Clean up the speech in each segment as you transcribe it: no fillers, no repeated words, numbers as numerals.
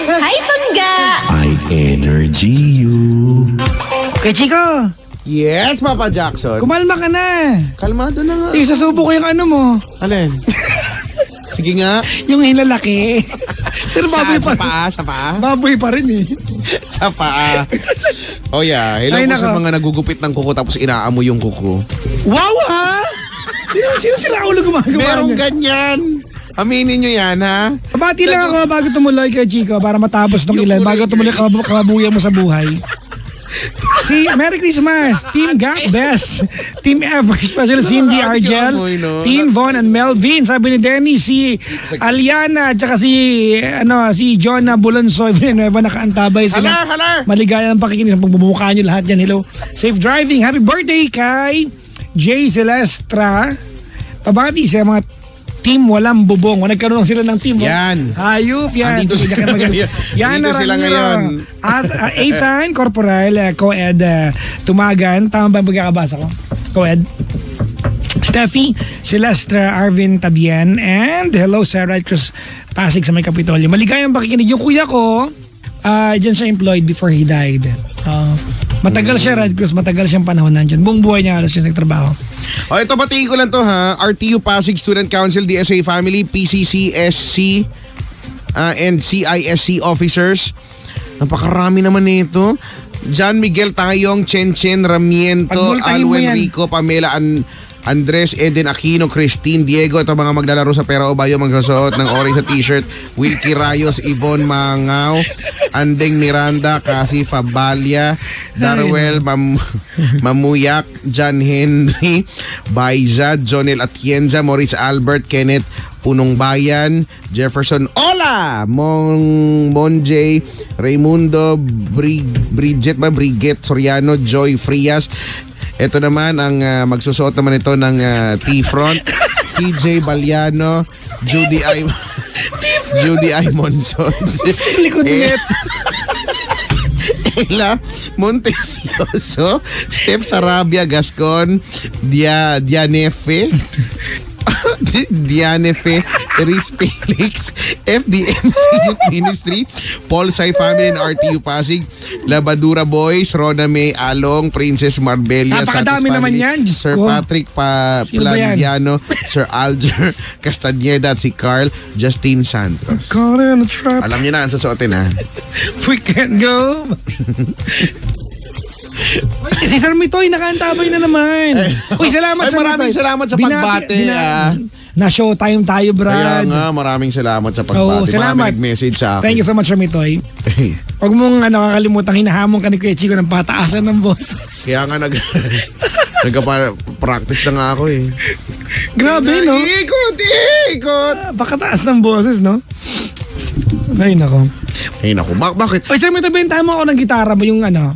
Hi, Bangga! I energy you. Okay, Chico, Yes, Papa Jackson. kumalma ka na. Kalmado na nga. Sasubo ko yung ano mo. Alin? Sige nga. Yung hilalaki. Pero baboy Saan? pa. Sa paa? Baboy pa rin eh. Sa paa. Oh yeah. Hello Ay, po sa nako. mga nagugupit ng kuko tapos inaamoy yung kuko. Wow ha? Sino sila ulo gumagawa? Merong niyan? ganyan. Aminin nyo yan, ha? Bati lang ako bago tumuloy kay Chico para matapos ng ilan. Bago tumuloy kabuyan mo sa buhay. Merry Christmas, Team Gap Best, Team Ever, Special Cindy Argel, Team Von and Melvin, sabi ni Denny, si Aliana, at saka si Jonah Bulonsoy, Villanueva, nakaantabay sila. Hala! Maligayang pakikinig, pagmumukha nyo lahat yan, hello. Safe driving, happy birthday kay Jay Celestra, pabati sa mga Team Walang Bubong. Nagkaroon sila ng team. Yan. Hayop yan. Andito sila Yan sila ngayon. At Ethan Corporal, co-ed Tumagan. Tama ba ang pagkakabasa ko? Co-ed. Steffi, Celestra, Arvin Tabian, and hello sa Red Cross Pasig sa may Kapitolyo. Maligayang pakikinig. Yung kuya ko, dyan siya employed before he died. Matagal siya Red Cross, matagal siyang panahon nandyan. Buong buhay niya halos siya nagtrabaho. O ito, batiin ko lang to ha. RTU Pasig Student Council, DSA Family, PCCSC, and CISC officers. Napakarami naman nito. John Miguel Tayong, Chen Ramiento, Pagmultahin mo Alwen yan. Rico, Pamela Andres, Eden Aquino, Christine, Diego, ito mga maglalaro sa Pera o Bayo, magsusuot ng orange sa t-shirt, Wilkie Rayos, Yvonne Mangaw, Andeng Miranda, Cassie Fabalia, Darwell Mamuyak, John Henry, Baiza, Jonel Atienza, Maurice Albert, Kenneth Punong Bayan, Jefferson Ola, Monjay, Raimundo, Bridget Soriano, Joy Frias. Ito naman ang magsusuot naman ito ng T-front, CJ Baliano, Judy I Monson, Likod net. Ella Montesioso, Steph Sarabia Gascon, Dianefe, Riz Felix, FDMC Youth Ministry, Paul Sai Family and RTU Pasig, Labadura Boys, Rona May Along, Princess Marbella, Napakadami Santos naman Family, yan, Diyos Sir ko. Patrick Sino ba yan? Plandiano, Sir Alger Castañeda at si Carl Justin Santos. Caught in a trap. Alam niyo na ang susuotin ha. We can't go. Si Sir Mitoy, nakaantabay na naman. Uy, salamat Ay, Sir maraming Mitoy. salamat sa pagbate. Na showtime tayo, Kaya Brad. nga, maraming salamat sa Oo, pagbati. salamat. Maraming nag-message sa akin. Thank you so much, Sir Mitoy. Huwag mong kakalimutan, hinahamon ka ni Kuya Chico ng pataasan ng boses. Kaya nga nagka-practice na nga ako eh. Grabe, no? Ikot! Baka taas ng boses, no? Ay, nako. Ay naku, bakit? Oy, Sir Mitoy, bentahan mo ako ng gitara mo yung ano.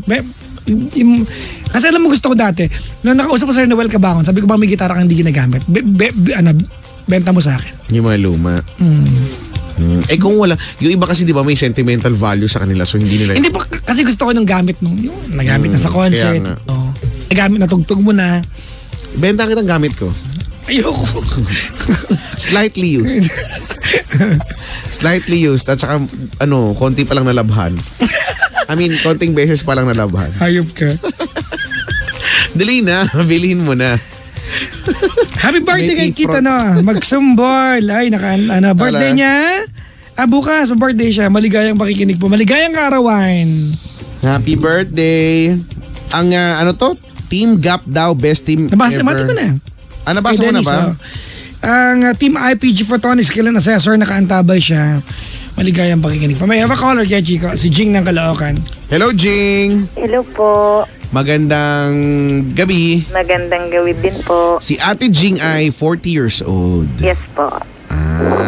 Kasi alam mo gusto ko dati, nung nakausap ko sa Noel Cabangon, sabi ko ba may gitara kang hindi ginagamit? Benta mo sa akin. Yung mga luma. Eh kung wala, yung iba kasi di ba may sentimental value sa kanila so hindi nila. Hindi po, kasi gusto ko ng gamit nung yung nagamit na sa concert. kaya nga. Oh, nagamit na tugtog mo na. Benta kitang gamit ko. Ayoko. Slightly used. Slightly used at saka konti pa lang nalabhan. I mean, konting beses pa lang nalabhan. Hayop ka. Dali na, bilhin mo na. Happy birthday kay May Kita front. na. Magsumbol. Ay, birthday Ala. niya. Bukas, birthday siya. Maligayang pakikinig po. Maligayang kaarawan. Happy birthday. Ang Team Gap daw, best team Nabasa ever. ko na. Nabasa mo na ba? Ang Team IPG Photonics Skill and Assessor, nakaantabay siya. Maligayang pakikinig. May have a caller kay Chico, si Jing ng Caloocan. Hello, Jing. Hello po. Magandang gabi. Magandang gawi din po. Si Ate Jing ay 40 years old. Yes po.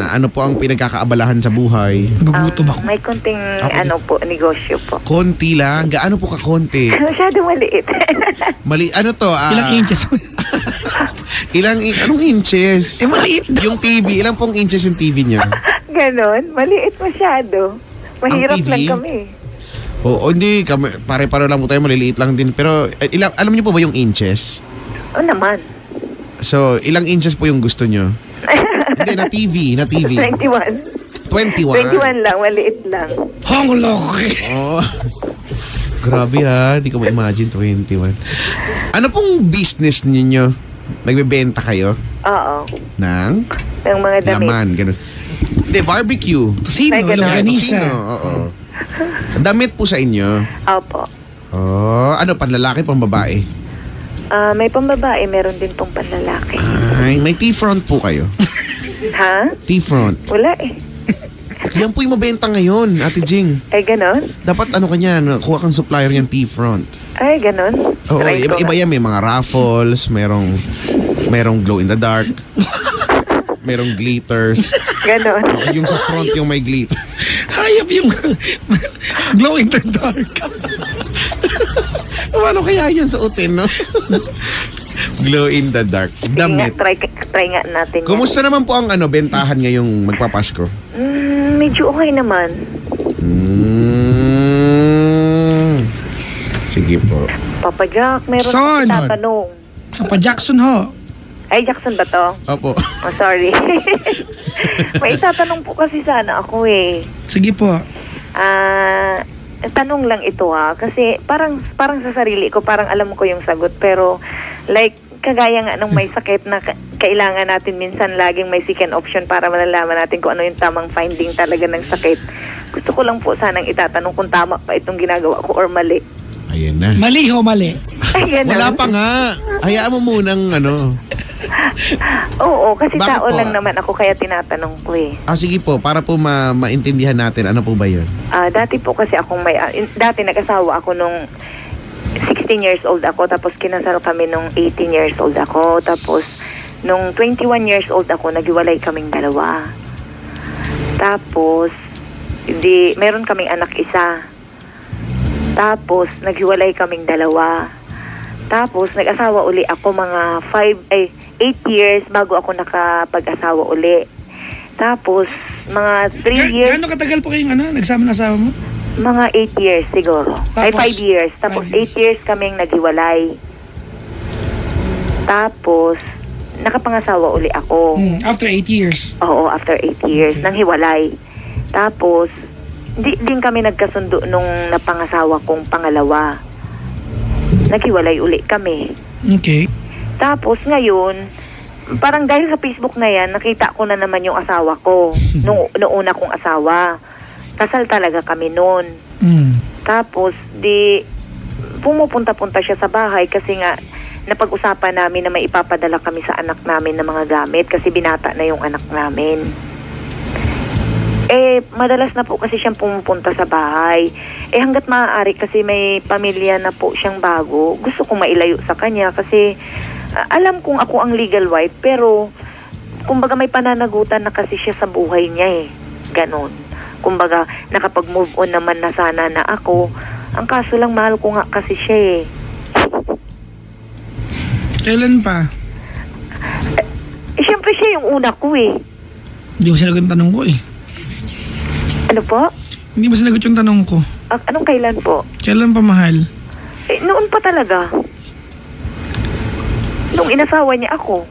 Ano po ang pinagkakaabalahan sa buhay? Nagugutom ako. May konting negosyo po. Konti lang. Gaano po kakonti? Masyado maliit. Ilang inches? Anong inches? Maliit daw. Yung TV, ilang pong inches yung TV niya? Ganon, maliit masyado. Mahirap TV? lang kami. Oo, hindi. Pare-pare lang po tayo, maliliit lang din. Pero alam niyo po ba yung inches? O naman. So, ilang inches po yung gusto nyo? Hindi, na TV. 21. 21. 21 lang, maliit lang. Honglok. Oh. Grabe ha, hindi ko ma-imagine 21. Ano pong business ninyo? Nagbebenta kayo Oo. ng Yung mga damit. laman, ganun. Hindi, barbecue. Sino? Ay, ganun. Longganisa. Sino? Oo. Damit po sa inyo. Opo. Oh, ano, panlalaki, pang babae? May pambabae, meron din pong panlalaki. Ay, may T-front po kayo. Ha? T-front. Wala eh. Yan po yung mabenta ngayon, Ate Jing. Ay, ganon? Dapat ano kanya, kuha kang supplier yung T-front. Ay, ganon? Oo, Try ko iba nga. yan. May mga raffles, merong glow in the dark, merong glitters. Ganon. Yung sa front yung may glitter. Hayop yung glow in the dark. Paano kaya yan suotin, no? Glow in the dark. Sige nga, Damit. try nga natin yan. Kumusta naman po ang bentahan ngayong magpapasko? Medyo okay naman. Sige po. Papa Jack, meron Son! akong tatanong. Papa Jackson ho. Ay, Jackson ba to? Opo. Oh, sorry. May itatanong po kasi sana ako eh. Sige po. Tanong lang ito kasi parang sa sarili ko parang alam ko yung sagot pero like kagaya nga nung may sakit na kailangan natin minsan laging may second option para malalaman natin kung ano yung tamang finding talaga ng sakit. Gusto ko lang po sanang itatanong kung tama pa itong ginagawa ko or mali. Ayan na. Mali ho, mali. Ay, ganun. Wala pa nga. Hayaan mo munang Oo, kasi Bakit tao po? lang naman ako kaya tinatanong ko eh. sige po, para po maintindihan natin, ano po ba yun? Dati po kasi akong dati nag-asawa ako nung 16 years old ako, tapos kinasal kami nung 18 years old ako, tapos nung 21 years old ako, naghiwalay kaming dalawa. Tapos, meron kaming anak isa. Tapos, naghiwalay kaming dalawa. Tapos, nag-asawa uli ako mga 8 years bago ako nakapag-asawa uli. Tapos, mga 3 years, Gaano katagal po kayong nagsama na asawa mo? mga 8 years siguro. Ay, Tapos, 5 years. Tapos, 5 years. 8 years kaming naghiwalay. Tapos, nakapangasawa uli ako. After 8 years. Oo, after 8 years, Okay. nang hiwalay. Tapos, din kami nagkasundo nung napangasawa kong pangalawa. Naghiwalay uli kami. Okay. Tapos ngayon, parang dahil sa Facebook na yan, nakita ko na naman yung asawa ko. Nung una kong asawa. Kasal talaga kami noon. Tapos, pumupunta-punta siya sa bahay kasi nga, napag-usapan namin na may ipapadala kami sa anak namin ng mga gamit kasi binata na yung anak namin. Madalas na po kasi siyang pumupunta sa bahay. Hanggat maaari kasi may pamilya na po siyang bago, gusto kong mailayo sa kanya kasi alam kong ako ang legal wife pero kumbaga may pananagutan na kasi siya sa buhay niya Ganon. Kumbaga nakapag-move on naman na sana na ako. Ang kaso lang mahal ko nga kasi siya Kailan pa? Siyempre siya yung una ko Hindi mo sinagot yung tanong ko Ano po? Hindi mo sinagot yung tanong ko. Anong kailan po? Kailan pa mahal? Noon pa talaga. Nung inasawa niya ako.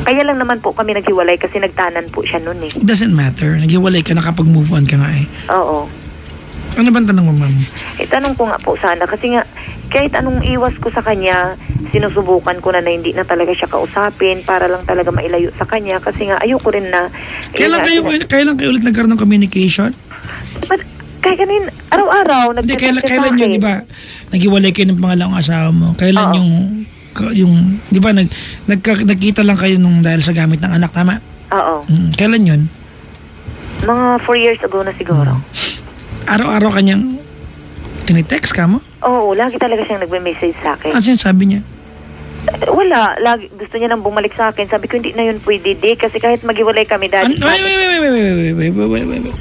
Kaya lang naman po kami naghiwalay kasi nagtanan po siya noon It doesn't matter. Naghiwalay ka, nakapag-move on ka nga Oo. Ano ba ang tanong mo, ma'am? Tanong ko nga po sana kasi nga kahit anong iwas ko sa kanya, sinusubukan ko na hindi na talaga siya kausapin para lang talaga mailayo sa kanya kasi nga ayoko rin na... Kailan kayo ulit nagkaroon ng communication? Kahit kanin, araw-araw, Hindi, nagchat siya kailan sa yun, akin. di ba? Naghiwalay kayo ng pangalawang asawa mo. Kailan Oo. yung di ba, nagkita lang kayo nung dahil sa gamit ng anak, tama? Oo. Kailan yun? Mga 4 years ago na siguro. Araw-araw kanyang tinitext ka mo? Oo, lagi talaga siyang nagme-message sa akin. Ano sabi niya? Wala, lagi gusto niya nang bumalik sa akin. Sabi ko hindi na yun pwede, kasi kahit maghiwalay kami, daddy. Wait.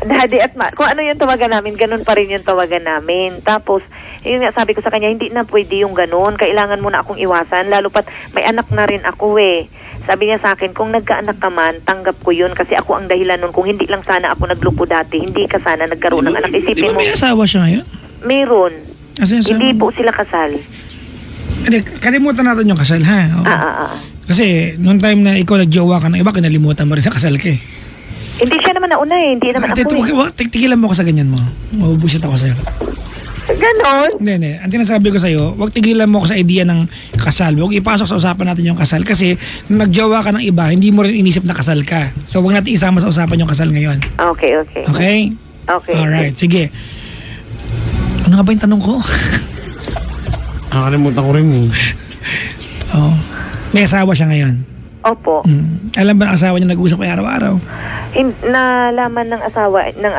Daddy at ma, kung ano yung tawagan namin, ganun pa rin yung tawagan namin. Tapos, yun nga sabi ko sa kanya, hindi na pwede yung ganun. Kailangan mo na akong iwasan, lalo pat may anak na rin ako Sabi niya sa akin, kung nagkaanak ka man, tanggap ko yun kasi ako ang dahilan nun. Kung hindi lang sana ako naglupo dati, hindi ka sana nagkaroon ng anak. Di Isipin ba mo, may asawa siya ngayon? mayroon. Kasi Hindi po sila kasal. Hindi, kalimutan natin yung kasal, ha? Oo. Kasi, noong time na ikaw nagjowa ka ng iba, kinalimutan mo rin sa kasal ka eh. Hindi siya naman nauna eh. Hindi naman Ate, ako eh. tigilan mo ko sa ganyan mo. Mabubusit ako sa'yo. Ganon. Hindi. Ang tinasabi ko sa'yo, huwag tigilan mo ko sa idea ng kasal. Huwag ipasok sa usapan natin yung kasal. Kasi, nung nagjowa ka ng iba, hindi mo rin inisip na kasal ka. So, huwag natin isama sa usapan yung kasal ngayon. Okay. Okay? Okay. Alright, sige. Ano nga ba yung tanong ko? Nakalimutan ko rin eh. Oh. May asawa siya ngayon. Opo. Alam ba ang asawa niya nag-uusap kayo araw-araw? Nalaman ng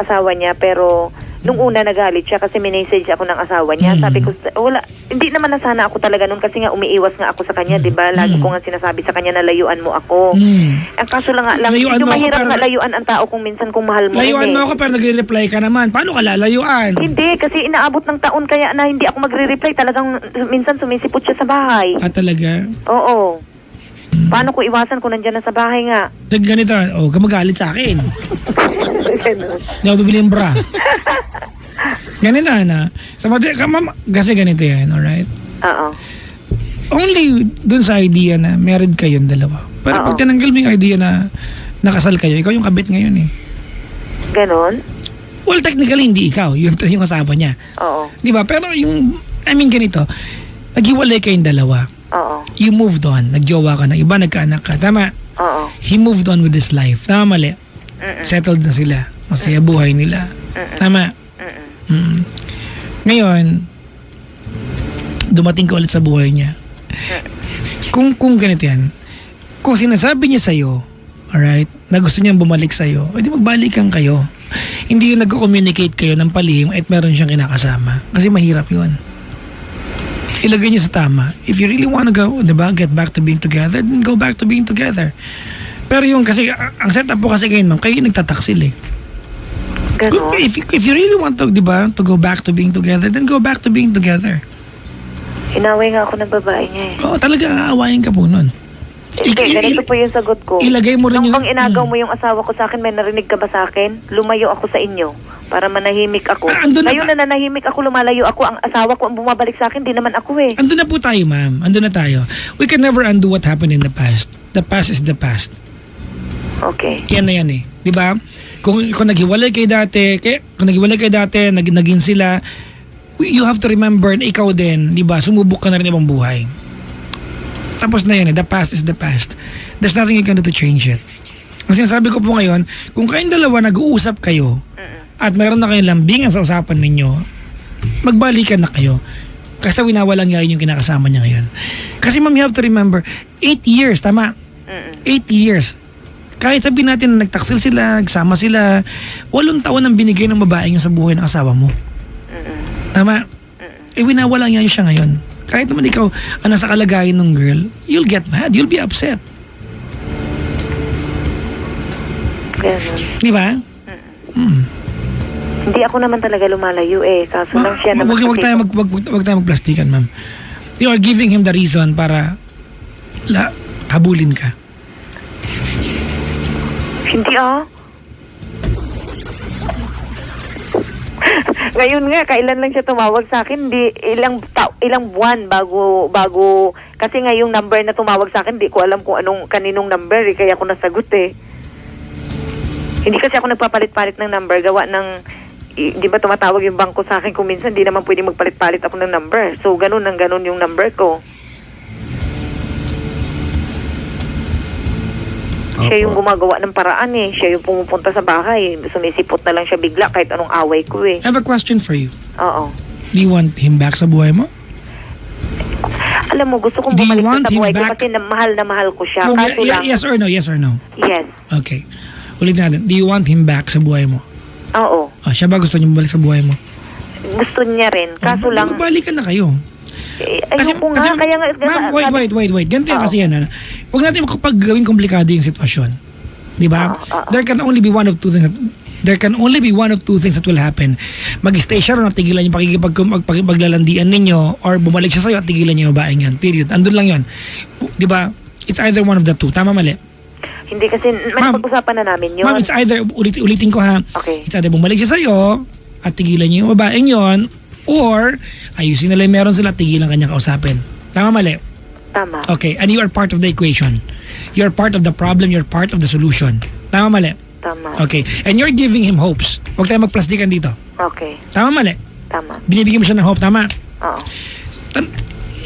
asawa niya, pero nung una nagalit siya kasi minessage ako ng asawa niya. Sabi ko, wala, hindi naman na sana ako talaga nun kasi nga umiiwas nga ako sa kanya, di ba? Lagi ko nga sinasabi sa kanya na layuan mo ako. Ang kaso lang nga, Layuan medyo mo ako, mahirap pero- nga layuan ang tao kung minsan kung mahal mo. Layuan rin mo eh. ako pero nagre-reply ka naman. Paano ka lalayuan? Hindi, kasi inaabot ng taon kaya na hindi ako magre-reply. Talagang minsan sumisipot siya sa bahay. Ah, talaga? Oo. Paano ko iwasan kung nandyan na sa bahay nga? Ganito, ka magalit sa akin. Ganun. Hindi ako bibili ng bra. Ganito, na. Kasi ganito yan, alright? Oo. Only dun sa idea na married kayong dalawa. Pero Oo. pag tinanggal mo yung idea na nakasal kayo, ikaw yung kabit ngayon eh. Ganon? Well, technically, hindi ikaw. Yung asawa niya. Oo. Di ba? Pero yung, ganito, naghiwalay kayong dalawa. Oo. You moved on. Nagjowa ka na. Iba, nagkaanak ka. Tama? Oo. He moved on with his life. Tama, mali? Settled na sila. Masaya buhay nila. Tama? Ngayon, dumating ka ulit sa buhay niya. Kung ganito yan, kung sinasabi niya sa'yo, alright, na gusto niyang bumalik sa'yo, edi magbalikan kayo. Hindi yung nag-communicate kayo ng palihim at meron siyang kinakasama. Kasi mahirap yun. Ilagay niyo sa tama. If you really wanna go, diba, get back to being together, then go back to being together. Pero yung kasi, ang setup po kasi ngayon, ma'am, kayo yung nagtataksil eh. Ganon? If you really want to, diba, to go back to being together, then go back to being together. Inaway nga ako ng babae niya eh. Oo, talaga aawayin ka po nun. Ganito po yung sagot ko. Ilagay mo rin Nung yung... bang inagaw mo yung asawa ko sa akin, may narinig ka ba sa akin? Lumayo ako sa inyo para manahimik ako. Andun na Ngayon na nanahimik ako, lumalayo ako. Ang asawa ko ang bumabalik sa akin, di naman ako eh. Andun na po tayo, ma'am. Andun na tayo. We can never undo what happened in the past. The past is the past. Okay. Yan na yan eh. Di ba? Kung naghiwalay kayo dati, naging sila, you have to remember na ikaw din, di ba, sumubok ka na rin ibang buhay. Tapos na yan eh, the past is the past. There's nothing you can do to change it. Ang sinasabi ko po ngayon, kung kayong dalawa nag-uusap kayo, at mayroon na kayong lambingan sa usapan ninyo, magbalikan na kayo. Kasi winawalan nga yun yung kinakasama niya ngayon. Kasi ma'am, you have to remember, 8 years, tama? 8 years. Kahit sabihin natin na nagtaksil sila, nagsama sila, 8 taon ang binigay ng babae niya sa buhay ng asawa mo. Tama? Eh, winawalan nga yun siya ngayon. Kahit naman ikaw ang nasa kalagayan ng girl, you'll get mad, you'll be upset. Ganon. Di ba? Hindi ako naman talaga lumalayo eh. Kaso lang siya naman Wag tayo magplastikan, ma'am. You are giving him the reason para habulin ka. Hindi ah. Ngayon nga, kailan lang siya tumawag sa akin, di ilang buwan bago kasi nga yung number na tumawag sa akin, di ko alam kung kaninong number eh, kaya ako nasagot eh. Hindi kasi ako nagpapalit-palit ng number, gawa ng di ba tumatawag yung bangko sa akin kung minsan di naman pwede magpalit-palit ako ng number. So ganun yung number ko. Siya yung gumagawa ng paraan eh. Siya yung pumupunta sa bahay. Sumisipot na lang siya bigla kahit anong away ko eh. I have a question for you. Oo. Do you want him back sa buhay mo? Alam mo, gusto kong Do you bumalik want sa him buhay ko back? kasi na mahal ko siya. No, Kaso lang, yes or no? Yes or no? yes. Okay. Ulit natin. Do you want him back sa buhay mo? Oo. Siya ba gusto niya bumalik sa buhay mo? Gusto niya rin. Kaso lang, Magbalikan na kayo. ayoko nga. Kaya nga, ma'am, wait. Ganito yan kasi yan. Huwag natin gawing komplikado yung sitwasyon. Di ba? There can only be one of two things that will happen. Mag-stay siya ron at tigilan yung paglalandian ninyo, or bumalik siya sa'yo at tigilan niyo yung babaeng yan. Period. Andun lang yun. Di ba? It's either one of the two. Tama, mali? Hindi kasi, may pag-usapan na namin yun. Ma'am, it's either, ulitin ko ha. Okay. It's either bumalik siya sa'yo at tigilan niyo yung babaeng yon, or ayusin nila yung meron sila at tigilan kanya kausapin. Tama, mali? Tama. Okay, and you are part of the equation. You're part of the problem, you're part of the solution. Tama, mali? Tama. Okay, and you're giving him hopes. Huwag tayo magplastikan dito. Okay. Tama, mali? Tama. Binibigyan mo siya ng hope, tama? Oo.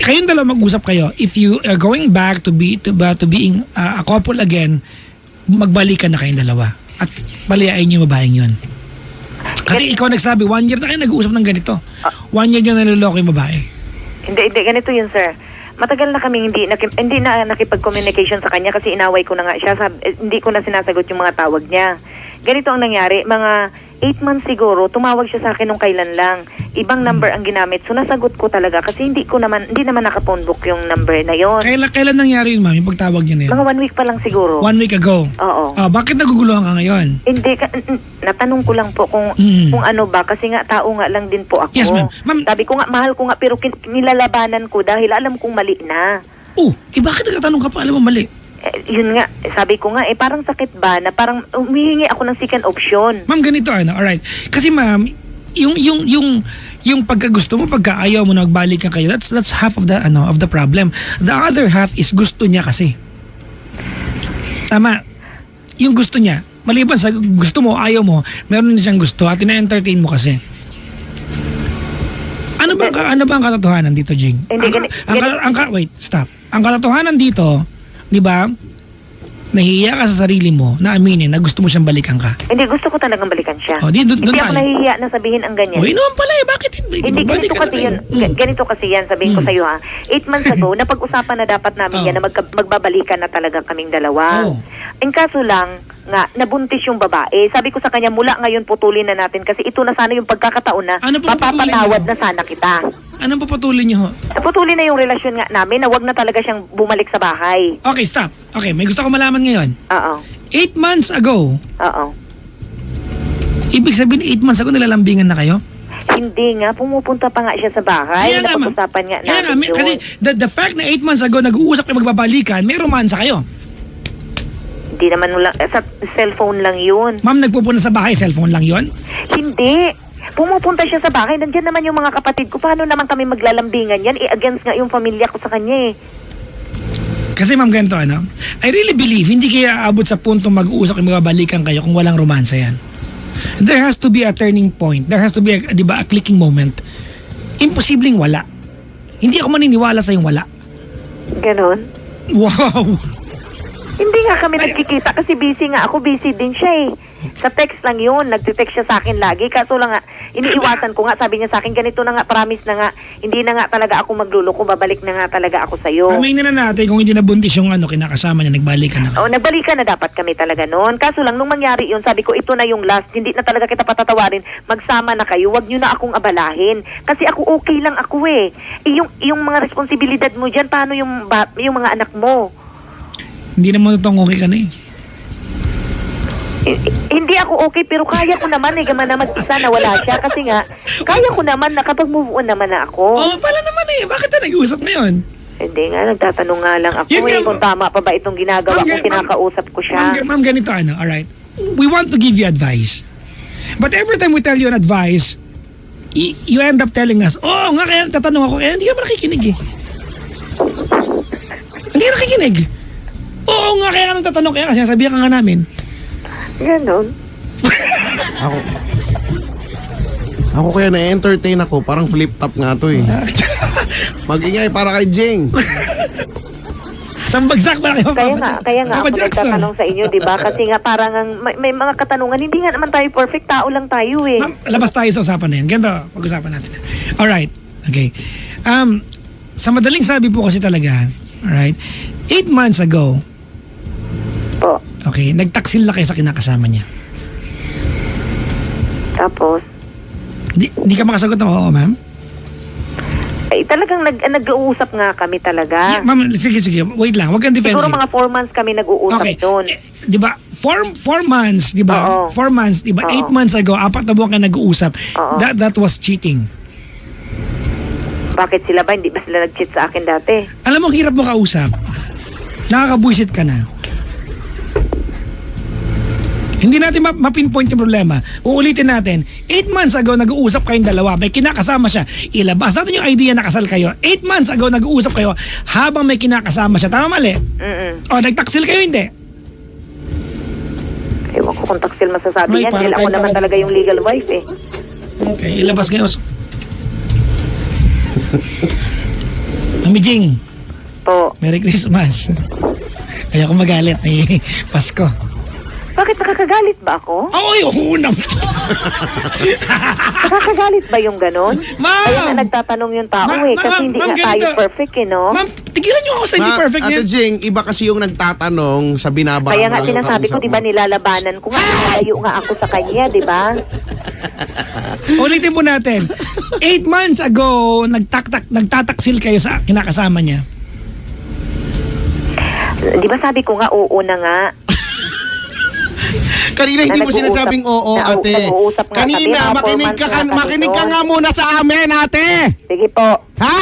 Kayong dalawa mag-usap kayo. If you are going back to being a couple again, magbalikan na kayong dalawa. At palayain niyo yung babaeng yun. Kasi ikaw nagsabi, 1 year na kayo nag-uusap ng ganito. 1 year niyo naloloko yung babae. Hindi, ganito yun, sir. Matagal na kami hindi na nakipag-communication sa kanya kasi inaway ko na nga siya. Hindi ko na sinasagot yung mga tawag niya. Ganito ang nangyari, mga 8 months siguro, tumawag siya sa akin nung kailan lang. Ibang number ang ginamit. So nasagot ko talaga kasi hindi naman naka-phone book yung number na yon. Kailan nangyari yun, ma'am, yung pagtawag niya na yun? Mga 1 week pa lang siguro. 1 week ago? Oo. Bakit naguguluhan ka ngayon? Hindi, natanong ko lang po kung ano ba, kasi nga tao nga lang din po ako. Yes, ma'am. Sabi ko nga, mahal ko nga, pero nilalabanan ko dahil alam kong mali na. Bakit nagtatanong ka pa? Alam mo, mali. Yun nga, sabi ko nga, parang sakit ba na parang humihingi ako ng second option. Ma'am, ganito, alright. Kasi ma'am, yung pagkagusto mo, pagkaayaw mo na magbalik ka kayo, that's half of the problem. The other half is gusto niya kasi. Tama. Yung gusto niya, maliban sa gusto mo, ayaw mo, meron na siyang gusto at ina-entertain mo kasi. Ano ba ang katotohanan dito, Jing? Wait, stop. Ang katotohanan dito, di ba, nahihiya ka sa sarili mo na aminin na gusto mo siyang balikan ka. Hindi, gusto ko talagang balikan siya. Hindi ako nahihiya na sabihin ang ganyan. Naman pala bakit hindi ganito kasi yan. Ganito kasi yan, sabihin ko sa iyo ha. 8 months ago, napag-usapan na dapat namin yan na magbabalikan na talaga kaming dalawa. Ang kaso lang, nga, nabuntis yung babae. Sabi ko sa kanya, mula ngayon putulin na natin kasi ito na sana yung pagkakataon na mapapatawad na sana kita. Anong papatulin niyo ho? Putulin na yung relasyon nga namin na wag na talaga siyang bumalik sa bahay. Okay, stop. Okay, may gusto ko malaman ngayon. Oo. 8 months ago. Oo. Ibig sabihin 8 months ago nilalambingan na kayo? Hindi nga, pumupunta pa nga siya sa bahay. Napag-usapan nga namin yun. Kasi the fact na 8 months ago nag-uusap kayo magbabalikan, may romansa kayo. Hindi naman sa cellphone lang yun. Ma'am, nagpupunta sa bahay, cellphone lang yun? Hindi. Pumupunta siya sa bahay, nandiyan naman yung mga kapatid ko. Paano naman kami maglalambingan yan? Against nga yung pamilya ko sa kanya Kasi ma'am, ganito I really believe, hindi kaya aabot sa punto mag-uusap kayo magbabalikan kayo kung walang romansa yan. There has to be a turning point. There has to be a clicking moment. Imposibleng wala. Hindi ako maniniwala sa yung wala. Ganon? Wow! Hindi nga kami nagkikita kasi busy nga ako. Busy din siya Sa text lang yun. Nagtitext siya sa akin lagi. Kaso lang nga, iniiwasan ko nga. Sabi niya sa akin, ganito na nga, promise na nga. Hindi na nga talaga ako magluloko. Babalik na nga talaga ako sa'yo. Aminin na natin kung hindi nabuntis yung kinakasama niya, nagbalikan na. Nagbalikan na dapat kami talaga noon. Kaso lang, nung mangyari yun, sabi ko, ito na yung last. Hindi na talaga kita patatawarin. Magsama na kayo. Huwag nyo na akong abalahin. Kasi ako okay lang ako yung mga responsibilidad mo dyan, paano yung mga anak mo? Hindi naman itong okay ka na Hindi ako okay, pero kaya ko naman gaman na mag-isa na wala siya. Kasi nga, kaya ko naman na kapag move on naman na ako. Pala naman Bakit na nag-uusap ngayon? Hindi nga, nagtatanong nga lang ako kung tama pa ba itong ginagawa ko, kinakausap ko siya. Ma'am, ganito alright. We want to give you advice. But every time we tell you an advice, you end up telling us, nga kaya tatanong ako, hindi ka nakikinig Hindi ka nakikinig. Nga kaya ka nang tatanong, kaya kasi sabihan ka nga namin. Ganon. Ako kaya na-entertain ako, parang flip-top nga to Mag-ingay para kay Jing. Sambagsak para kayo. Kaya nga ako nagtatanong sa inyo, di ba? Kasi nga parang may mga katanungan, hindi nga naman tayo perfect, tao lang tayo Ma'am, labas tayo sa usapan na yan. Ganito, pag-usapan natin. Alright, okay. Sa madaling sabi po kasi talaga, alright, 8 months ago, okay, nagtaksil na kayo sa kinakasama niya. Tapos? Di ka makasagot ng oo, ma'am? Talagang nag-uusap nga kami talaga. Ma'am, sige. Wait lang, wag kang defensive. Siguro mga 4 months kami nag-uusap doon. Di ba? 4 months, di ba? 4 months, di ba? 8 months ago, 4 na buwan ka nag-uusap. That was cheating. Bakit sila ba? Hindi ba sila nag-cheat sa akin dati? Alam mo, hirap mo kausap. Nakakabuisit ka na. Hindi natin mapinpoint yung problema. Uulitin natin. 8 months ago, nag-uusap kayong dalawa. May kinakasama siya. Ilabas natin yung idea na kasal kayo. 8 months ago, nag-uusap kayo habang may kinakasama siya. Tama, mali? O, nagtaksil kayo, hindi? Ewan ko kung taksil masasabi Ay, yan. parang Dahil ako kahit naman ako- talaga yung legal wife eh. Okay, ilabas kayo. Mami Jing, Po. Merry Christmas. Ayoko magalit. Pasko. Bakit nakakagalit ba ako? Ay, unang. Nakakagalit ba yung ganon? Ma'am! Kaya na nagtatanong yung tao Ma'am, kasi hindi ma'am, nga tayo ganito. perfect eh, no? Ma'am, tigilan niyo ako sa hindi perfect Ate niya. Jing, iba kasi yung nagtatanong sa binabarang. Kaya nga sinasabi ko, di ba nilalabanan ko nga, nalayo nga ako sa kanya, di ba? Ulitin po natin. 8 months ago, nagtataksil kayo sa kinakasama niya. Di ba sabi ko nga, oo na nga. Kanina hindi mo nag-uusap- sinasabing oo, na- ate. nag-uusap nga kami, Kanina, mga makinig 4 months na kami makinig ka doon. nga muna sa amin, ate. Sige po. Ha?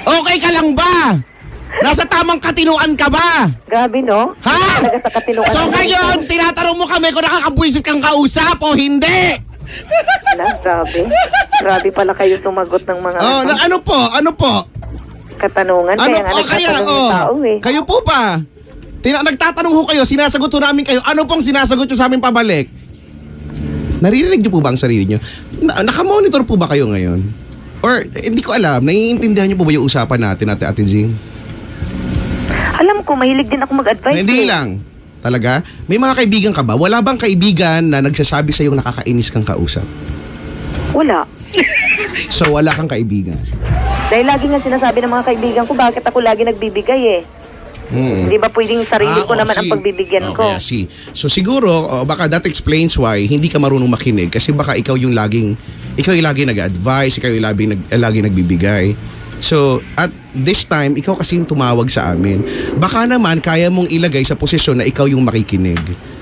Okay ka lang ba? Nasa tamang katinuan ka ba? Grabe, no? Ha? Talaga sa katinuan. So ngayon, tinatanong mo kami kung nakakabwisit kang kausap o hindi. Wala, grabe. Grabe pala kayo sumagot ng mga Oh, ano po? katanungan. Ano Kaya nga po nagtatanong yung tao eh. Kayo po ba? Nagtatanong ho kayo, sinasagot ho namin kayo. Ano pong sinasagot nyo sa amin pabalik? Naririnig nyo po ba ang sarili nyo? Nakamonitor po ba kayo ngayon? Or hindi ko alam, naiintindihan nyo po ba yung usapan natin, Ate Jing? Alam ko, mahilig din ako mag-advise. Hindi eh. lang. Talaga? May mga kaibigan ka ba? Wala bang kaibigan na nagsasabi sa'yo nakakainis kang kausap? Wala. So wala kang kaibigan. Dahil lagi nga sinasabi ng mga kaibigan ko, bakit ako lagi nagbibigay eh. Hmm. Hindi ba pwedeng sarili ko naman ang pagbibigyan ko? Okay, I see. So siguro, baka that explains why hindi ka marunong makinig kasi baka ikaw yung laging nag-advise, ikaw yung laging nagbibigay. So, at this time, ikaw kasi yung tumawag sa amin. Baka naman, kaya mong ilagay sa posisyon na ikaw yung makikinig.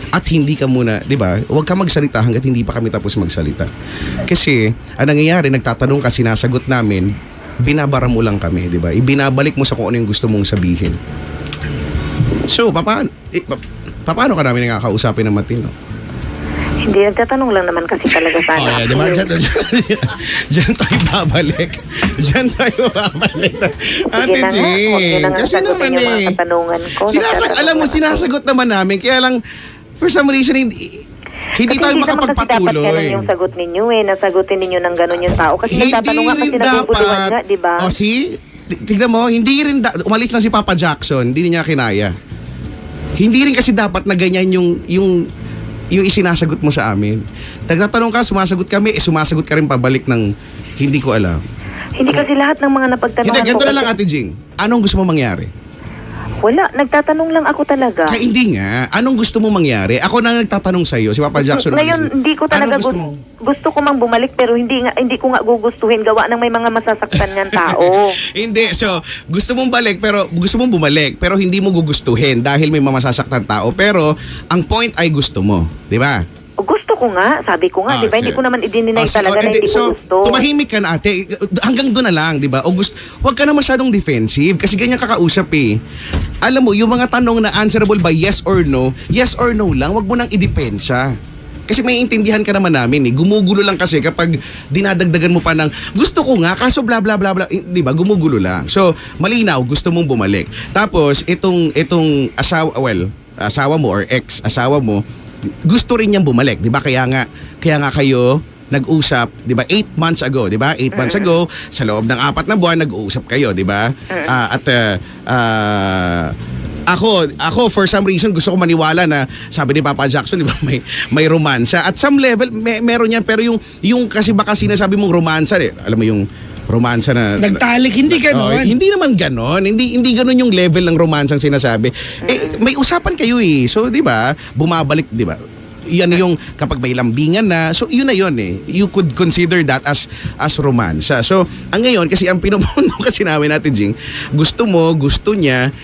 At hindi ka muna, di ba? Huwag ka magsalita hanggat hindi pa kami tapos magsalita. Kasi, ang nangyayari, nagtatanong ka, sinasagot namin, binabara mo lang kami, di ba? Ibinabalik mo sa kung ano yung gusto mong sabihin. So, paano ka namin nakakausapin ng matino? Hindi, nagtatanong lang naman kasi talaga sana. Di ba? Diyan tayo babalik. Ate Sige na nga, huwag niyo Jing. na nga Kasi sagutin naman yung mga eh. katanungan ko. Alam mo, sinasagot naman namin. Kaya lang, for some reason, hindi Kasi tayo hindi naman kasi dapat makapagpatuloy. ganun yung sagot ninyo eh. Nasagutin ninyo ng ganun yung tao. Kasi nagtatanong nga kasi naguguluhan nga, di ba? O see? Tignan mo, hindi rin umalis lang si Papa Jackson, hindi niya kinaya. Hindi rin kasi dapat na ganyan yung isinasagot mo sa amin. Nagtatanong ka, sumasagot kami, sumasagot ka rin pabalik ng hindi ko alam. Hindi kasi lahat ng mga napagtanungan Hindi, ganito ko na lang kasi- Ate Jing. Anong gusto mo mangyari? Wala, nagtatanong lang ako talaga. Kaya hindi nga. Anong gusto mo mangyari? Ako na nagtatanong sa'yo, si Papa Jackson. Ngayon, hindi ko talaga Anong gusto mo? gusto ko mang bumalik pero hindi ko nga gugustuhin gawa ng may mga masasaktan ng tao. Hindi. So, gusto mong bumalik pero hindi mo gugustuhin dahil may masasaktan tao. Pero, ang point ay gusto mo. Di ba? Gusto ko nga, sabi ko nga, di ba? sir. Hindi ko naman i-deny So, talaga na hindi ko gusto. tumahimik ka na ate. Hanggang doon na lang, di ba? Huwag ka na masyadong defensive kasi ganyan kakausap eh. Alam mo, yung mga tanong na answerable by yes or no lang, wag mo nang idepensa. Kasi may intindihan ka naman namin eh. Gumugulo lang kasi kapag dinadagdagan mo pa ng gusto ko nga, kaso bla bla bla bla. Di ba? Gumugulo lang. So, malinaw, gusto mong bumalik. Tapos, itong asawa mo or ex-asawa mo, gusto rin niyang bumalik, 'di ba? Kaya nga kayo nag-usap, 'di ba? 8 months ago, 'di ba? 8 months ago, sa loob ng 4 na buwan nag-uusap kayo, 'di ba? Ako for some reason gusto ko maniwala na sabi ni Papa Jackson, 'di ba, may romansa. At some level meron 'yan, pero yung kasi baka sinasabi mong romansa, alam mo yung romansa na Nagtalik, hindi ganon. hindi naman ganon. Hindi ganon yung level ng romansang sinasabi. May usapan kayo eh. So, 'di ba? Bumabalik, 'di ba? Yan yung kapag may lambingan na. So, yun na yun eh. You could consider that as romansa. So, ang ngayon kasi ang pinupuno kasi namin natin, Jing, gusto niya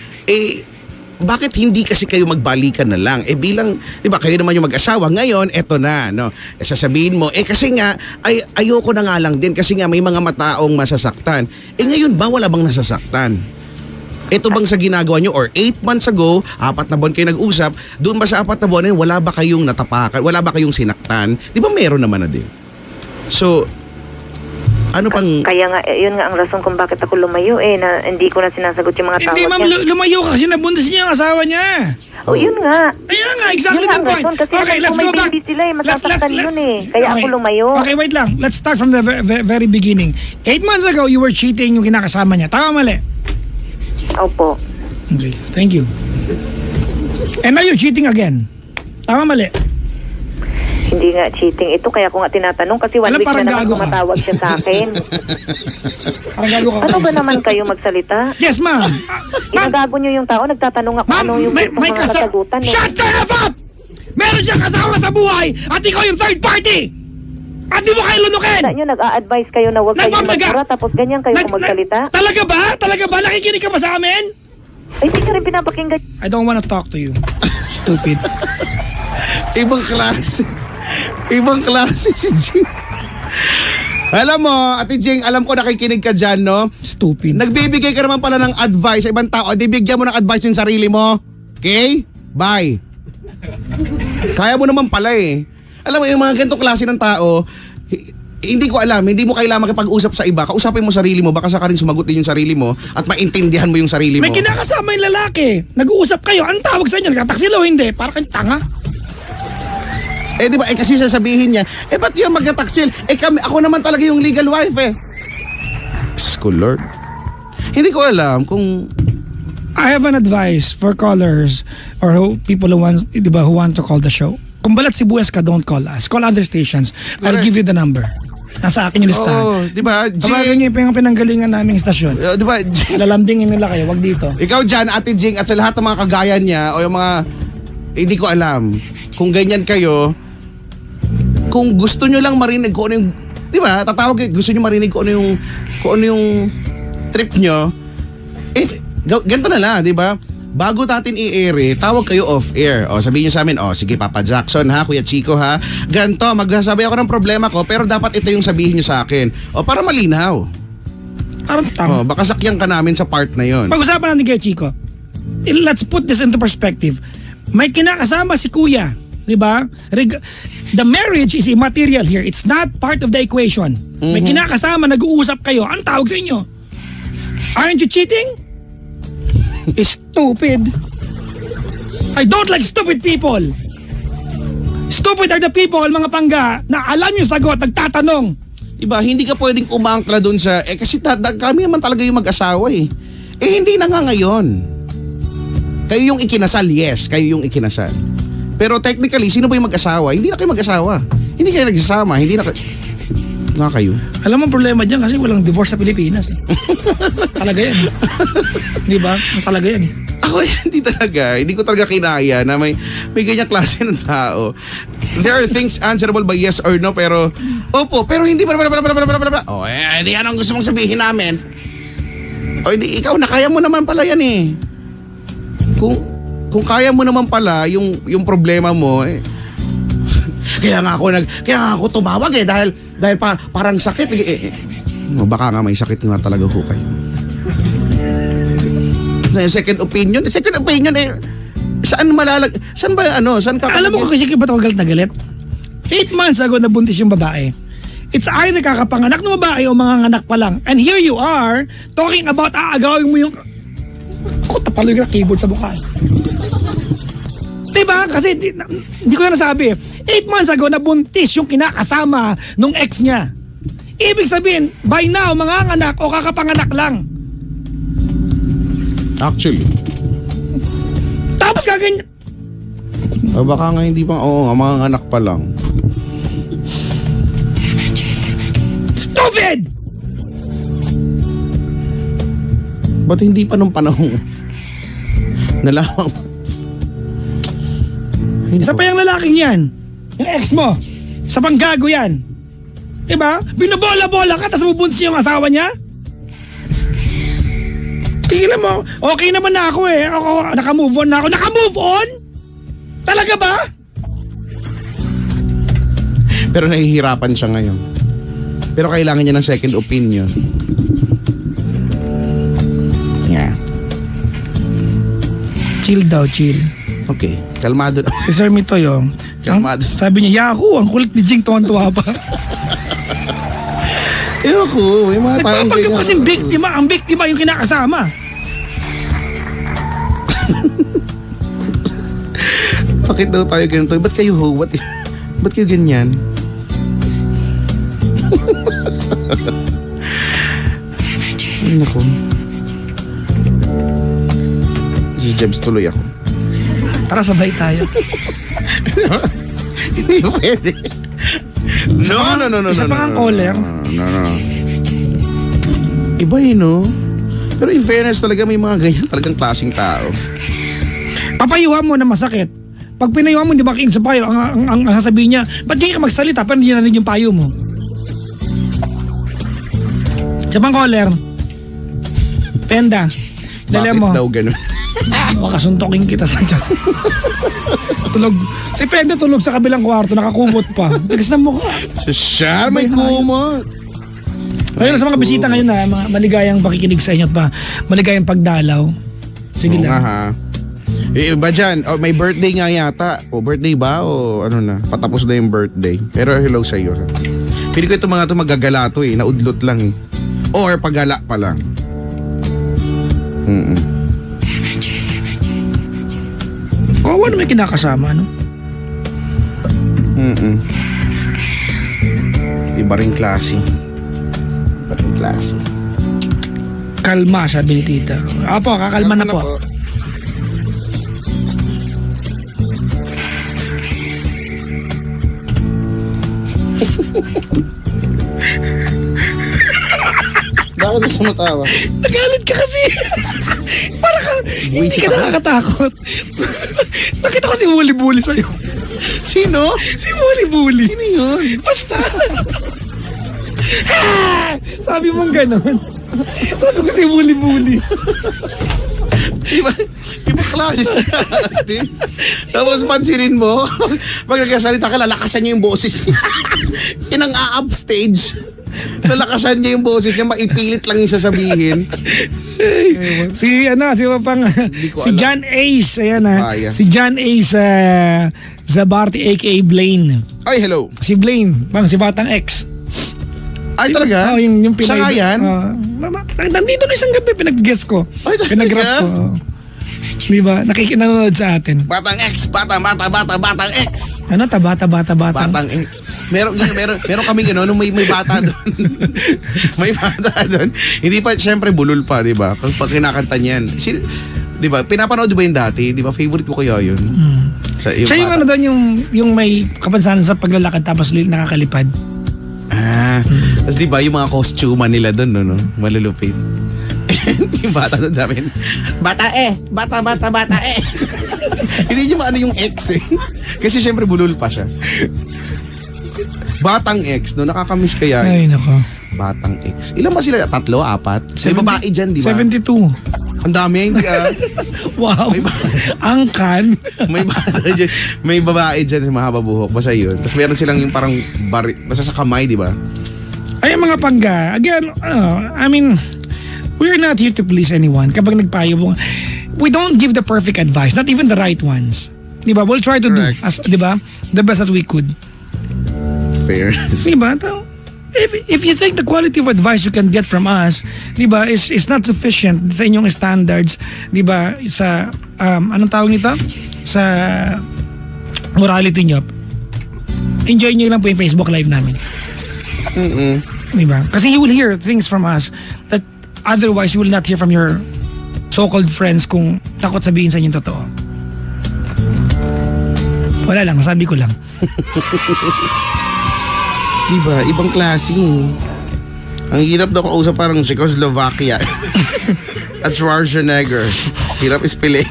bakit hindi kasi kayo magbalikan na lang? Bilang, di ba, kayo naman yung mag-asawa. Ngayon, eto na, no? Sasabihin mo, kasi nga, ayoko na nga lang din kasi nga may mga mataong masasaktan. Ngayon ba, wala bang nasasaktan? Ito bang sa ginagawa nyo or 8 months ago, 4 na buwan kayo nag-usap, doon ba sa 4 na buwan na yun, wala ba kayong natapakan, wala ba kayong sinaktan? Di ba meron naman na din? So, ano pang... Kaya nga, yun nga ang rason kung bakit ako lumayo na hindi ko na sinasagot yung mga tawag Hindi ma'am, niya. lumayo ka kasi nabuntis niya ang asawa niya. Yun nga. Kaya nga, exactly Yun the ang point. rason, kasi Okay, let's kung go may back. baby sila, masasaktan yun Kaya Okay. ako lumayo. Okay, wait lang. Let's start from the very beginning. 8 months ago, you were cheating yung kinakasama niya. Tama, mali? Opo. Okay, thank you. And now you're cheating again. Tama, mali? Hindi nga cheating ito, kaya ko nga tinatanong kasi 1 Alam, week parang na naman gago ka. tumatawag siya sa akin. Parang gago ka. Ano ba naman kayo magsalita? Yes, ma'am. Ginagago niyo yung tao, nagtatanong ako Ma'am, ano yung may mga kasagutan. Shut the F up! Meron siyang kasama sa buhay at ikaw yung third party! At di mo kayo lunukin! Nyo, nag-a-advise kayo na huwag kayo Nagmamaga. magpura, tapos ganyan kayo magsalita. Talaga ba? Talaga ba? Nakikinig ka ba sa amin? Ay, hindi ka rin pinapakinggan. I don't wanna talk to you. Stupid. Ibang klase. Ibang klase si Jing. Alam mo, Ate Jing, alam ko nakikinig ka dyan, no? Stupid. Nagbibigay ka naman pala ng advice sa ibang tao. Di bigyan mo ng advice yung sarili mo. Okay? Bye. Kaya mo naman pala eh. Alam mo, yung mga ganitong klase ng tao, hindi ko alam, hindi mo kailangan makipag-usap sa iba. Kausapin mo sarili mo, baka saka rin sumagot din yung sarili mo at maintindihan mo yung sarili mo. May kinakasama yung lalaki. Nag-uusap kayo. Ang tawag sa inyo, nagtataksil o hindi? Para kang tanga. Eh di ba, kasi sasabihin niya, ba't yung magkataksil? Ako naman talaga yung legal wife eh. School Lord. Hindi ko alam kung... I have an advice for callers or people who want, diba, who want to call the show. Kung balat sibuyas ka, don't call us. Call other stations. I'll Correct. give you the number. Nasa akin yung listahan. Oo, di ba, Tawagan niyo yung pinanggalingan naming stasyon. Di ba, Jing? Lalambingin nila kayo, wag dito. Ikaw dyan, Ate Jing, at sa lahat ng mga kagaya niya o yung mga... Hindi ko alam. Kung ganyan kayo, kung gusto nyo lang marinig kung ano yung... Di ba, tatawag kayo, gusto nyo marinig kung ano yung trip nyo, ganito na lang, di ba? Bago natin i-air, tawag kayo off-air. O, sabihin nyo sa amin, sige, Papa Jackson ha, Kuya Chico ha, ganito, magsasabi ako ng problema ko, pero dapat ito yung sabihin nyo sa akin. O, para malinaw. Parang tama. Baka sakyan ka namin sa part na yon. Pag-usapan natin kay Chico. Let's put this into perspective. May kinakasama si Kuya, di ba? The marriage is immaterial here. It's not part of the equation. May kinakasama, nag-uusap kayo. Ang tawag sa inyo? Aren't you cheating? Stupid. I don't like stupid people. Stupid are the people, mga pangga, na alam yung sagot, nagtatanong. Diba, hindi ka pwedeng umangkla dun sa, kasi kami naman talaga yung mag-asawa eh. Hindi na nga ngayon. Kayo yung ikinasal, yes, kayo yung ikinasal. Pero technically, sino ba yung mag-asawa? Hindi na kayo mag-asawa. Hindi kayo nagsasama, hindi na nga kayo. Alam mo ang problema dyan kasi walang divorce sa Pilipinas eh. Talaga yan. Di ba? Talaga yan eh. Ako, hindi ko talaga kinaya na may ganyang klase ng tao. There are things answerable by yes or no, pero, opo, pero hindi ba, hindi yan ang gusto mong sabihin namin. Hindi, ikaw, nakaya mo naman pala yan eh. Kung kaya mo naman pala yung problema mo, kaya nga ako tumawag dahil parang sakit. Baka nga may sakit nga talaga ho kayo. Second opinion saan ka Alam mo kung kasi ba't ako galit na galit? 8 months ago nabuntis yung babae. It's either kakapanganak ng babae o mga anak pa lang. And here you are talking about aagawin mo yung... Ako, tapalo yung keyboard sa mukha. Diba? Kasi hindi ko na nasabi. 8 months ago nabuntis yung kinakasama nung ex niya. Ibig sabihin, by now, mga anak o kakapanganak lang. Actually. Tapos kaganyan. Baka nga hindi pa, mga anak pa lang. Stupid! Ba't hindi pa nung panahon nalaman? Isa pa yung lalaking yan. Yung ex mo. Isa pang gago yan. Diba? Binabola-bola ka tapos mabuntis yung asawa niya? Tingnan mo, okay naman na ako eh. Ako, naka-move on na ako. Naka-move on? Talaga ba? Pero nahihirapan siya ngayon. Pero kailangan niya ng second opinion. Yeah. Chill daw, chill. Okay, kalmado na. Si Sir Mitoy, Kalmado. sabi niya, Yahoo! Ang kulit ni Jing, tuwan-tuwa pa. Ewan ko, may mga taong Nagpapagyo kasing biktima, ang biktima yung kinakasama. Bakit daw tayo ganito? Ba't kayo ba't kayo ganyan? Ay, naku. Si Jebs, tuloy ako. Tara, sabay tayo. Hindi pwede. No. Isa pa ang caller. No. Iba yun, no? Pero in fairness talaga, may mga ganyan talagang klaseng tao. Papayuhan mo na masakit. Pag pinayuhan mo, hindi makiin sa payo, ang sasabihin niya, ba't di ka magsalita? Pero hindi na rin yung payo mo. Isa pang caller. Penda. Lala mo. Bakit daw ganun? Makasuntokin kita sa Diyos. Tulog. Si Penda tulog sa kabilang kwarto, nakakumot pa. Tigas na mukha. Siya, may kumot. Ayun sa mga bisita ngayon na mga maligayang pakikinig sa inyo at maligayang pagdalaw. Sige Oo nga, lang. ha. Iba dyan, may birthday nga yata. O birthday ba? O ano na, patapos na yung birthday. Pero hello sa iyo. Pili ko itong mga ito magagala to eh. Naudlot lang eh. Or paggala pa lang. Oo, ano may kinakasama, no? Iba rin klase. Kalma, sabi ni tita. Apo, kakalma na po. Bakit gusto mo tawa? Nagalit ka kasi. Para ka, hindi ka nakakatakot. Nakita ko si Wooly Bully sa'yo. Sino? Si Wooly Bully. Sino yun? Basta. Sabi mong ganon. Sabi ko si Wooly Bully. Iba klase sa atin. Tapos pansinin mo, pag nagkasalita ka, lalakasan niya yung boses niya. Yan ang upstage. Lalakasan niya yung boses niya, maipilit lang yung sasabihin. Si John Ace, ayan si John Ace Zabarti aka Blaine. Ay, hello. Si Blaine, si Batang X. Ay, talaga? Yung siya nga yan? Nandito na isang gabi, pinag-guess ko. Ay, talaga? Pinag-rap ko. Diba? Nakikinanood sa atin. Batang X. Batang X. Ano? Bata. Batang X. Meron kami gano'n, nung may bata doon. May bata doon. Hindi pa, syempre, bulol pa, di ba? Pag kinakanta niyan. Di ba? Pinapanood ba yun dati? Di ba? Favorite ko kaya yun. Siya yung ano doon, yung may kapansanan sa paglalakad tapos nakakalipad. Tapos di ba yung mga costume nila doon, no? Malulupit. Yung bata doon sa amin, bata eh. Hindi niyo maano yung X eh. Kasi syempre bulol pa siya. Batang X, no? Nakakamiss kaya. Ay, nako. Batang X. Ilan ba sila? 3, 4? May babae dyan, di ba? 72. Ang dami, hindi Wow. Angkan. May babae dyan sa mahaba buhok. Basta yun. Tapos meron silang yung parang basta sa kamay, di ba? Ay, mga pangga. Again, I mean, we're not here to please anyone. Kapag nagpayo mo, we don't give the perfect advice. Not even the right ones. Di ba? We'll try to Correct. do, di ba? The best that we could. Fair. Di ba? If you think the quality of advice you can get from us, di ba, is not sufficient sa inyong standards, di ba, sa, anong tawag nito? Sa morality nyo, enjoy nyo lang po yung Facebook Live namin. Di ba? Kasi you will hear things from us that otherwise you will not hear from your so-called friends kung takot sabihin sa inyo totoo. Wala lang, sabi ko lang. Diba? Ibang klase. Ang hirap daw kausap parang Czechoslovakia. At Schwarzenegger. Hirap ispilin.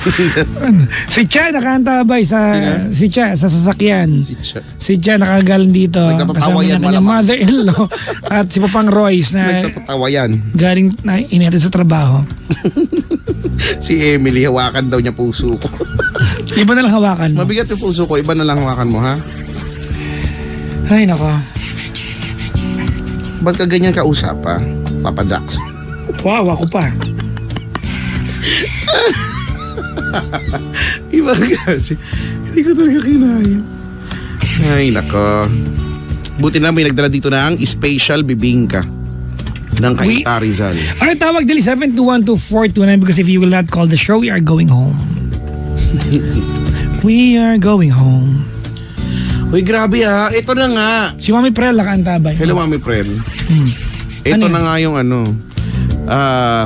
Si Cha nakaantabay sa Sino? si Cha sa sasakyan. Si Cha. Si Cha nakagaling dito. Nagtatatawa yan, ng kanyang malamang. mother-in-law at si Papang Royce na Nagtatatawa yan. galing na inatid sa trabaho. Si Emily, hawakan daw niya puso ko. Iba na lang hawakan mo. Mabigat yung puso ko, iba na lang hawakan mo, ha? Ay, nako. Ba't ka ganyan kausap, ha? Papa Jackson. Wow, ako pa. Iba kasi. Hindi ko talaga kinaya. Ay, nako. Buti na may nagdala dito ng special bibingka ng Kaita Rizal. Ano tawag dali? 7212429 because if you will not call the show, we are going home. We are going home. Uy, grabe ha. Ito na nga. Si Mami Prel nakaantabay. Hello, Mami Prel. Ano Ito na yun? nga yung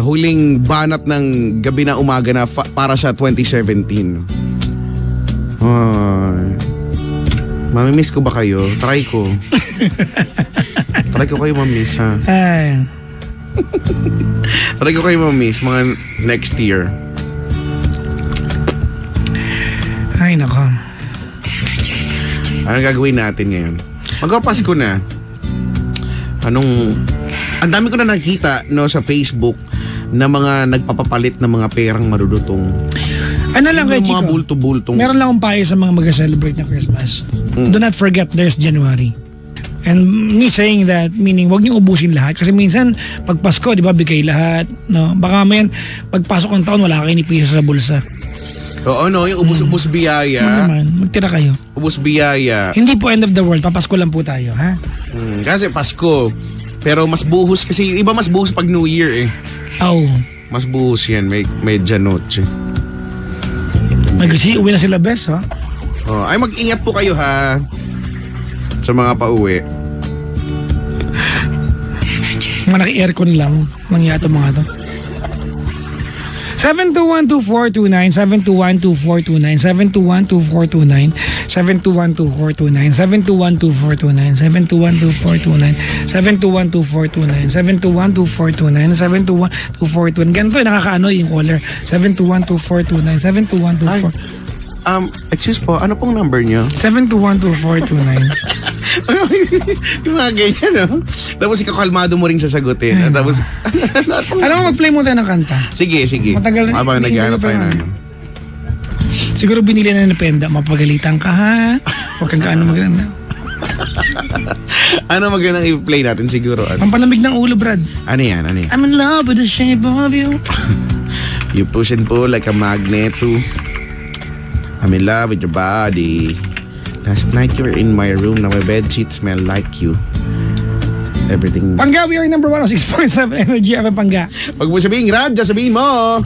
huling banat ng gabi na umaga na para sa 2017. Ay. Mamimiss ko ba kayo? Try ko. Try ko kayo mamiss, ha? Ay. Try ko kayo mamiss mga next year. Ay, nako. Ano gagawin natin ngayon? Magpapasko na. Ang dami ko na nakita no, sa Facebook na mga nagpapapalit ng mga perang marudutong. Ano lang kay Yung mga Chico? bulto-bultong. Meron lang akong payo sa mga mag-celebrate ng Christmas. Do not forget there's January. And me saying that, meaning wag niyo ubusin lahat. Kasi minsan, pag Pasko, di ba, bigay lahat. No? Baka mayan, pagpasok ng taon, wala kayo ni piso sa bulsa. Oo, no, yung ubus-ubus biyaya. Ano naman, magtira kayo. Ubus biyaya. Hindi po end of the world, papasko lang po tayo, ha? Kasi Pasko. Pero mas buhos kasi yung iba mas buhos pag New Year eh. Oh. Mas buhos yan, may medianoche. Uwi na sila best, ha? Oh, ay mag-ingat po kayo ha. Sa mga pauwi. Mga naki-aircon lang. Mangyato mga to. 7212429 7212429 7212429 7212429 7212429 7212429 7212429 7212429 ganito yung nakakaano yung caller 7212429 72124 Excuse po, ano pong number nyo? 7212429 Yung mga ganyan, no? Tapos ikakalmado mo rin sasagutin. Tapos, Alam mo, mag-play mo tayo ng kanta. sige. Matagal na- Habang hindi naghahanap pa tayo yan. na. Siguro binili na ng Penda. Mapagalitan ka, ha? Huwag kang gaano maganda. Ano magandang i-play natin siguro? Ano Pampalamig ng ulo, Brad. yan? I'm in love with the shape of you. You push and pull like a magnet too. I'm in love with your body. Last night you were in my room. Now my bedsheets smell like you. Everything. Pangga, we are number 106.7 Energy FM Pangga. Pag mo sabihin, Radja, sabihin mo.